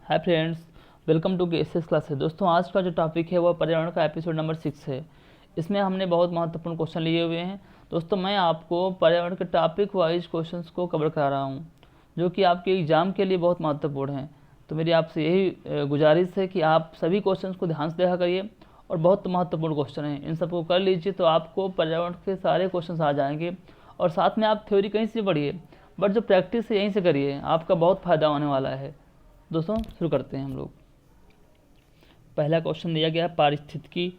Hi friends, welcome to के classes. दोस्तों, आज का जो टॉपिक है वो पर्यावरण का एपिसोड नंबर 6 है। इसमें हमने बहुत महत्वपूर्ण क्वेश्चन लिए हुए हैं। दोस्तों, मैं आपको पर्यावरण के टॉपिक वाइज क्वेश्चंस को कवर करा रहा हूँ, जो कि आपके एग्ज़ाम के लिए बहुत महत्वपूर्ण है। तो मेरी आपसे यही गुजारिश है कि आप सभी क्वेश्चंस को ध्यान से देखा करिए, और बहुत महत्वपूर्ण क्वेश्चन हैं, इन सबको कर लीजिए तो आपको पर्यावरण के सारे क्वेश्चन आ जाएंगे। और साथ में आप थ्योरी कहीं से पढ़िए, बट जो प्रैक्टिस है यहीं से करिए, आपका बहुत फ़ायदा होने वाला है। दोस्तों, शुरू करते हैं हम लोग। पहला क्वेश्चन दिया गया है, पारिस्थितिकी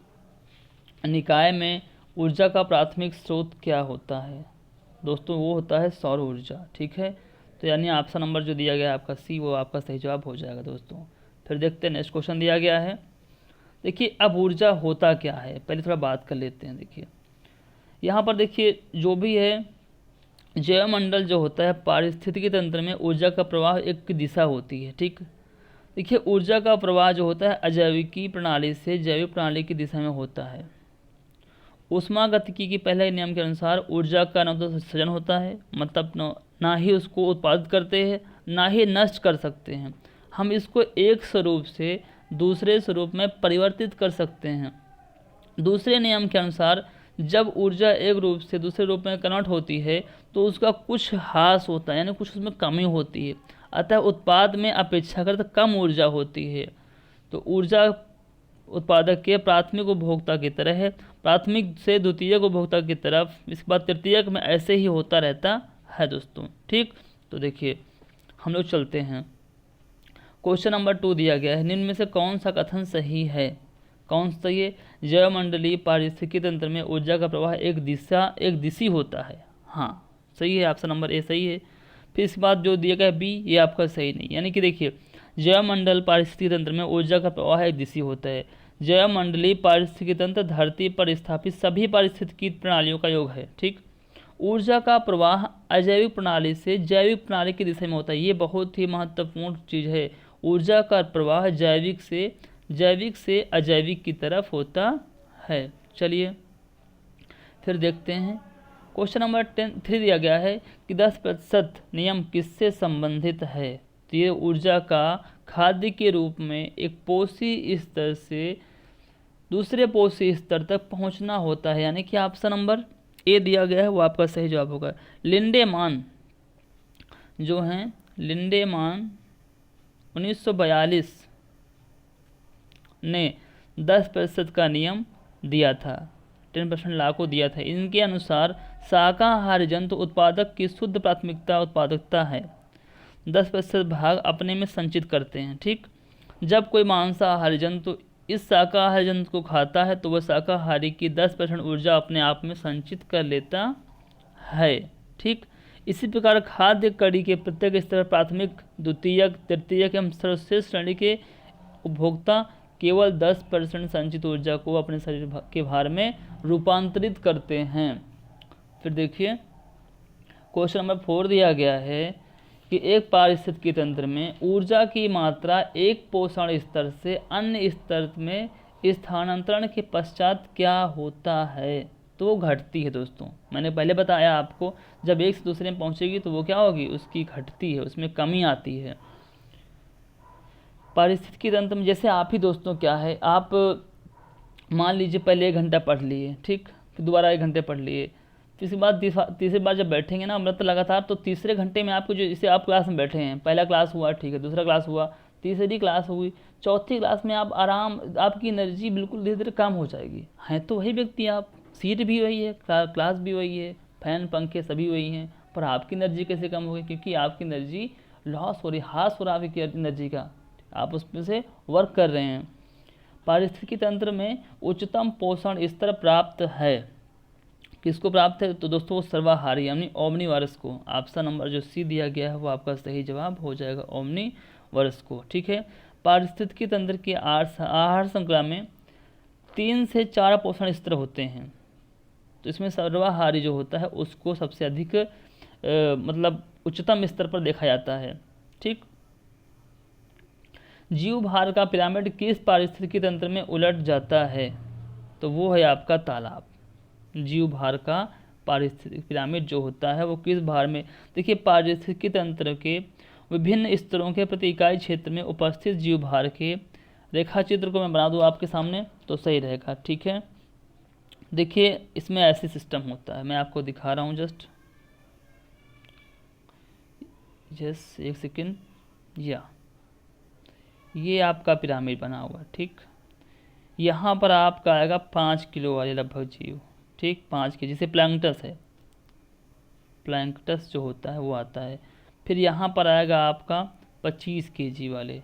निकाय में ऊर्जा का प्राथमिक स्रोत क्या होता है। दोस्तों, वो होता है सौर ऊर्जा। ठीक है, तो यानी ऑप्शन नंबर जो दिया गया है आपका सी, वो आपका सही जवाब हो जाएगा। दोस्तों, फिर देखते हैं नेक्स्ट क्वेश्चन दिया गया है। देखिए, अब ऊर्जा होता क्या है, पहले थोड़ा बात कर लेते हैं। देखिए, यहाँ पर देखिए, जो भी है जैवमंडल जो होता है, पारिस्थितिकी तंत्र में ऊर्जा का प्रवाह एक दिशा होती है। ठीक, देखिए, ऊर्जा का प्रवाह जो होता है अजैविकी प्रणाली से जैविक प्रणाली की दिशा में होता है। ऊष्मागतिकी के पहले नियम के अनुसार ऊर्जा का न तो सृजन होता है, मतलब ना ही उसको उत्पादित करते हैं, ना ही नष्ट कर सकते हैं। हम इसको एक स्वरूप से दूसरे स्वरूप में परिवर्तित कर सकते हैं। दूसरे नियम के अनुसार जब ऊर्जा एक रूप से दूसरे रूप में कन्वर्ट होती है तो उसका कुछ ह्रास होता है, यानी कुछ उसमें कमी होती है। अतः उत्पाद में अपेक्षाकृत कम ऊर्जा होती है। तो ऊर्जा उत्पादक के प्राथमिक उपभोक्ता की तरह है, प्राथमिक से द्वितीयक उपभोक्ता की तरफ, इसके बाद तृतीयक में ऐसे ही होता रहता है। दोस्तों, ठीक, तो देखिए हम लोग चलते हैं। क्वेश्चन नंबर 2 दिया गया है, निम्न में से कौन सा कथन सही है। कौन सा ये, जैवमंडलीय पारिस्थितिकी तंत्र में ऊर्जा का प्रवाह एक दिशी होता है। हाँ, सही है, ऑप्शन नंबर ए सही है। फिर इसके बाद जो दिया गया बी, ये आपका सही नहीं। यानी कि देखिए, जैवमंडल पारिस्थितिकी तंत्र में ऊर्जा का प्रवाह एक दिशी होता है। जैवमंडलीय पारिस्थितिकी तंत्र धरती पर स्थापित सभी पारिस्थितिकी प्रणालियों का योग है। ठीक, ऊर्जा का प्रवाह अजैविक प्रणाली से जैविक प्रणाली की दिशा में होता है। ये बहुत ही महत्वपूर्ण चीज़ है। ऊर्जा का प्रवाह जैविक से अजैविक की तरफ होता है। चलिए फिर देखते हैं। क्वेश्चन नंबर 3 दिया गया है कि 10% नियम किससे संबंधित है। तो ये ऊर्जा का खाद्य के रूप में एक पोषी स्तर से दूसरे पोषी स्तर तक पहुंचना होता है। यानी कि ऑप्शन नंबर ए दिया गया है वो आपका सही जवाब होगा। लिंडेमान जो हैं, लिंडेमान 1942 ने 10% का नियम दिया था, 10% लागू दिया था। इनके अनुसार शाकाहारी जंतु उत्पादक की शुद्ध प्राथमिकता उत्पादकता है। 10% भाग अपने में संचित करते हैं। ठीक, जब कोई मांसाहारी जंतु इस शाकाहारी जंतु को खाता है तो वह शाकाहारी की 10% ऊर्जा अपने आप में संचित कर लेता है। ठीक, इसी प्रकार खाद्य कड़ी के प्रत्येक स्तर प्राथमिक, द्वितीयक, तृतीयक एवं सर्वश्रेष्ठ श्रेणी के उपभोक्ता केवल 10% संचित ऊर्जा को अपने शरीर के भार में रूपांतरित करते हैं। फिर देखिए, क्वेश्चन नंबर 4 दिया गया है कि एक पारिस्थितिकी तंत्र में ऊर्जा की मात्रा एक पोषण स्तर से अन्य स्तर में स्थानांतरण के पश्चात क्या होता है। तो वो घटती है। दोस्तों, मैंने पहले बताया आपको, जब एक से दूसरे में पहुंचेगी तो वो क्या होगी, उसकी घटती है, उसमें कमी आती है। पारिस्थितिकी तंत्र में जैसे आप ही दोस्तों क्या है, आप मान लीजिए पहले 1 घंटा पढ़ लिए, ठीक, फिर दोबारा 1 घंटे पढ़ लिए, फिर इसके बाद तीसरी बार जब बैठेंगे ना, मतलब लगातार, तो तीसरे घंटे में आपको जो, जैसे आप क्लास में बैठे हैं, पहला क्लास हुआ, ठीक है, दूसरा क्लास हुआ, तीसरी क्लास हुई, चौथी क्लास में आप आराम, आपकी एनर्जी बिल्कुल धीरे धीरे कम हो जाएगी। हैं तो वही व्यक्ति आप, सीट भी वही है, क्लास भी वही है, फैन पंखे सभी वही हैं, पर आपकी एनर्जी कैसे कम हो गई, क्योंकि आपकी एनर्जी लॉस हो रही, हास हो रहा है आपकी एनर्जी का, आप उसमें से वर्क कर रहे हैं। पारिस्थितिकी तंत्र में उच्चतम पोषण स्तर प्राप्त है, किसको प्राप्त है, तो दोस्तों वो सर्वाहारी यानी ओमनीवरस को। ऑप्शन नंबर जो सी दिया गया है वो आपका सही जवाब हो जाएगा, ओमनीवरस को। ठीक है, पारिस्थितिकी तंत्र की आहार श्रृंखला में 3 से 4 पोषण स्तर होते हैं। तो इसमें सर्वाहारी जो होता है उसको सबसे अधिक मतलब उच्चतम स्तर पर देखा जाता है। ठीक, जीव भार का पिरामिड किस पारिस्थितिकी तंत्र में उलट जाता है, तो वो है आपका तालाब। जीव भार का पारिस्थितिक पिरामिड जो होता है वो किस भार में, देखिए पारिस्थितिकी तंत्र के विभिन्न स्तरों के प्रति इकाई क्षेत्र में उपस्थित जीव भार के रेखा चित्र को मैं बना दूँ आपके सामने तो सही रहेगा। ठीक है, देखिए इसमें ऐसे सिस्टम होता है, मैं आपको दिखा रहा हूँ जस्ट एक सेकेंड। ये आपका पिरामिड बना हुआ, ठीक। यहाँ पर आपका आएगा 5 किलो वाले लगभग जीव, ठीक, 5 के, जैसे प्लैंक्टस है, प्लैंक्टस जो होता है वो आता है। फिर यहाँ पर आएगा आपका 25 kg वाले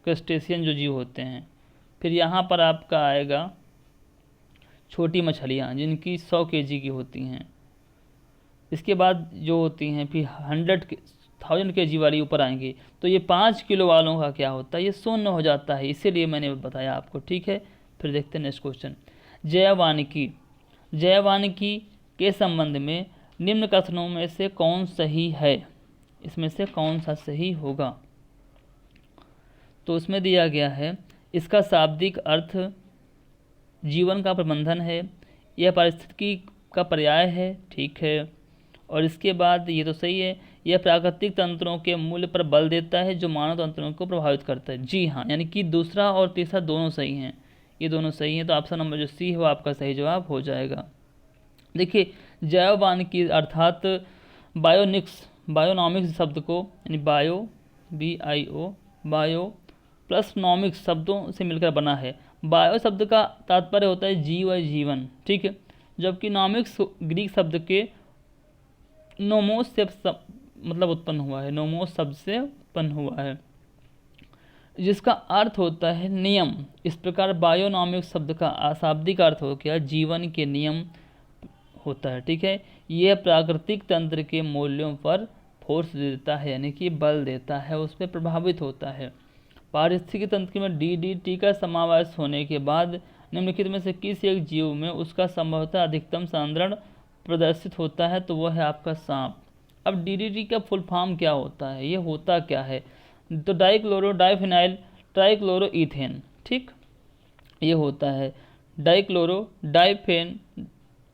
क्रस्टेशियन जो जीव होते हैं। फिर यहाँ पर आपका आएगा छोटी मछलियाँ जिनकी 100 kg की होती हैं। इसके बाद जो होती हैं फिर 1000 kg वाली ऊपर आएंगी। तो ये 5 किलो वालों का क्या होता है, ये शून्य हो जाता है, इसीलिए मैंने बताया आपको। ठीक है, फिर देखते हैं नेक्स्ट क्वेश्चन। जैवानिकी के संबंध में निम्न कथनों में से कौन सही है, इसमें से कौन सा सही होगा। तो उसमें दिया गया है इसका शाब्दिक अर्थ जीवन का प्रबंधन है, यह पारिस्थितिकी का पर्याय है, ठीक है। और इसके बाद ये तो सही है, यह प्राकृतिक तंत्रों के मूल्य पर बल देता है जो मानव तंत्रों को प्रभावित करता है। जी हाँ, यानी कि दूसरा और तीसरा दोनों सही हैं, ये दोनों सही हैं। तो ऑप्शन नंबर जो सी है वो आपका सही जवाब हो जाएगा। देखिए जैववानिकी अर्थात बायोनॉमिक्स शब्द को, यानी बायो प्लस नॉमिक्स शब्दों से मिलकर बना है। बायो शब्द का तात्पर्य होता है जीव और जीवन, ठीक है, जबकि नॉमिक्स ग्रीक शब्द के नोमोस से मतलब उत्पन्न हुआ है, नोमोस शब्द से उत्पन्न हुआ है, जिसका अर्थ होता है नियम। इस प्रकार बायोनॉमिक्स शब्द का अशाब्दिक अर्थ हो गया जीवन के नियम होता है, ठीक है। यह प्राकृतिक तंत्र के मूल्यों पर फोर्स देता है, यानी कि बल देता है, उस पर प्रभावित होता है। पारिस्थितिकी तंत्र में DDT का समावेश होने के बाद निम्नलिखित में से किसी एक जीव में उसका संभवतः अधिकतम सांद्रण प्रदर्शित होता है, तो वह है आपका सांप। अब DDT का फुल फॉर्म क्या होता है, ये होता क्या है, तो डाइक्लोरो डाइफिनाइल ट्राइक्लोरोईथेन, ठीक, ये होता है डाइक्लोरो डाइफेन,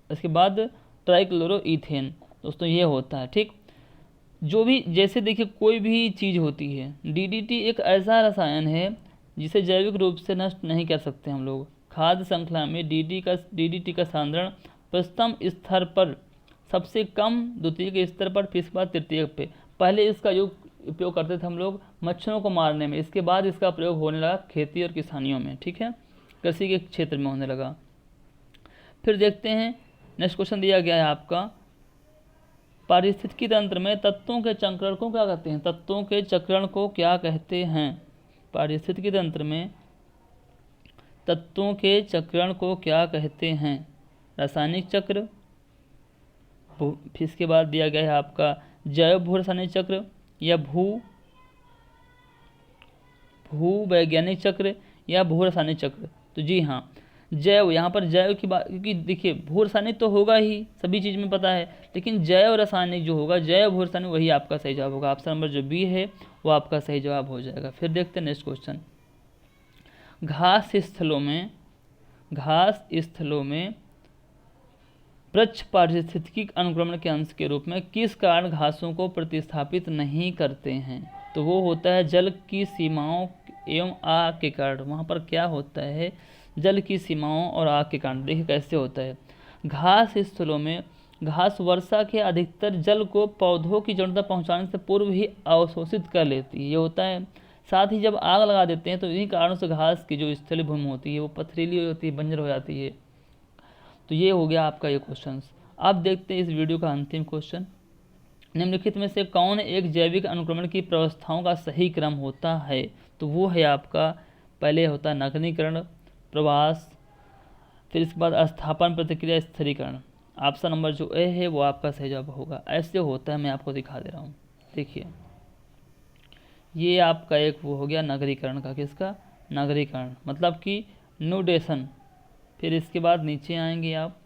इसके बाद ट्राइक्लोरोईथेन, दोस्तों ये होता है, ठीक। जो भी जैसे देखिए कोई भी चीज़ होती है, DDT एक ऐसा रसायन है जिसे जैविक रूप से नष्ट नहीं कर सकते हम लोग। खाद्य श्रृंखला में DDT का सांद्रण प्रथम स्तर पर सबसे कम, द्वितीय के स्तर पर, फिर इसके बाद तृतीय पे। पहले इसका उपयोग करते थे हम लोग मच्छरों को मारने में, इसके बाद इसका प्रयोग होने लगा खेती और किसानियों में, ठीक है, कृषि के क्षेत्र में होने लगा। फिर देखते हैं नेक्स्ट क्वेश्चन दिया गया है आपका, पारिस्थितिकी तंत्र में तत्वों के चक्रण को क्या कहते हैं, तत्वों के चक्रण को क्या कहते हैं। पारिस्थितिकी तंत्र में तत्वों के चक्रण को क्या कहते हैं, रासायनिक चक्र, फिर इसके बाद दिया गया है आपका जैव भू रासायनिक चक्र या भू वैज्ञानिक चक्र या भू रासायनिक चक्र। तो जी हाँ, जैव, यहाँ पर जैव की बात, क्योंकि देखिए भू रासायनिक तो होगा ही, सभी चीज़ में पता है, लेकिन जैव रासायनिक जो होगा, जैव भू रासायनिक, वही आपका सही जवाब होगा। ऑप्शन नंबर जो बी है वो आपका सही जवाब हो जाएगा। फिर देखते हैं नेक्स्ट क्वेश्चन, घास स्थलों में वृक्ष पारिस्थितिकी अनुक्रमण के अंश के रूप में किस कारण घासों को प्रतिस्थापित नहीं करते हैं, तो वो होता है जल की सीमाओं एवं आग के कारण। वहाँ पर क्या होता है, जल की सीमाओं और आग के कारण। देखिए कैसे होता है, घास स्थलों में घास वर्षा के अधिकतर जल को पौधों की जड़ तक पहुँचाने से पूर्व ही अवशोषित कर लेती है, ये होता है। साथ ही जब आग लगा देते हैं तो इन्हीं कारणों से घास की जो स्थलीय भूमि होती है वो पथरीली हो जाती है, बंजर हो जाती है। तो ये हो गया आपका ये क्वेश्चन। अब देखते हैं इस वीडियो का अंतिम क्वेश्चन, निम्नलिखित में से कौन एक जैविक अनुक्रमण की व्यवस्थाओं का सही क्रम होता है, तो वो है आपका, पहले होता है नगरीकरण, प्रवास, फिर इसके बाद स्थापन, प्रतिक्रिया, स्थिरीकरण। ऑप्शन नंबर जो ए है वो आपका सही जवाब होगा। ऐसे होता है, मैं आपको दिखा दे रहा हूँ। देखिए ये आपका एक वो हो गया नगरीकरण का, किसका, नगरीकरण, मतलब कि न्यूडेशन। फिर इसके बाद नीचे आएंगे आप,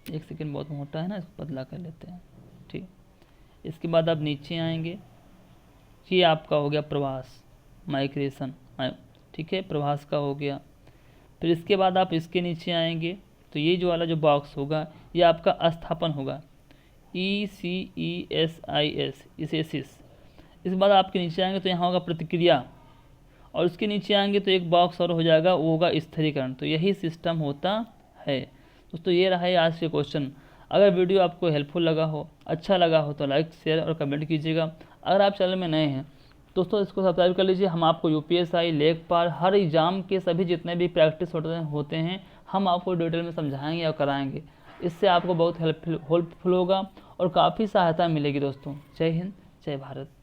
एक सेकेंड बहुत मोटा है ना, इसको पतला कर लेते हैं, ठीक। इसके बाद आप नीचे आएंगे, ये आपका हो गया प्रवास, माइग्रेशन, ठीक है, प्रवास का हो गया। फिर इसके बाद आप इसके नीचे आएंगे तो ये जो वाला जो बॉक्स होगा ये आपका स्थापन होगा, ECESIS, इसेसिस। इसके बाद आपके नीचे आएंगे तो यहाँ होगा प्रतिक्रिया, और उसके नीचे आएंगे तो एक बॉक्स और हो जाएगा, वो होगा स्थिरीकरण। तो यही सिस्टम होता है दोस्तों। ये रहा है आज के क्वेश्चन। अगर वीडियो आपको हेल्पफुल लगा हो, अच्छा लगा हो, तो लाइक, शेयर और कमेंट कीजिएगा। अगर आप चैनल में नए हैं दोस्तों, इसको सब्सक्राइब कर लीजिए। हम आपको यूपीएसआई, लेखपाल, हर एग्जाम के सभी जितने भी प्रैक्टिस होते हैं हम आपको डिटेल में समझाएंगे और कराएंगे। इससे आपको बहुत हेल्पफुल होगा और काफ़ी सहायता मिलेगी दोस्तों। जय हिंद, जय भारत।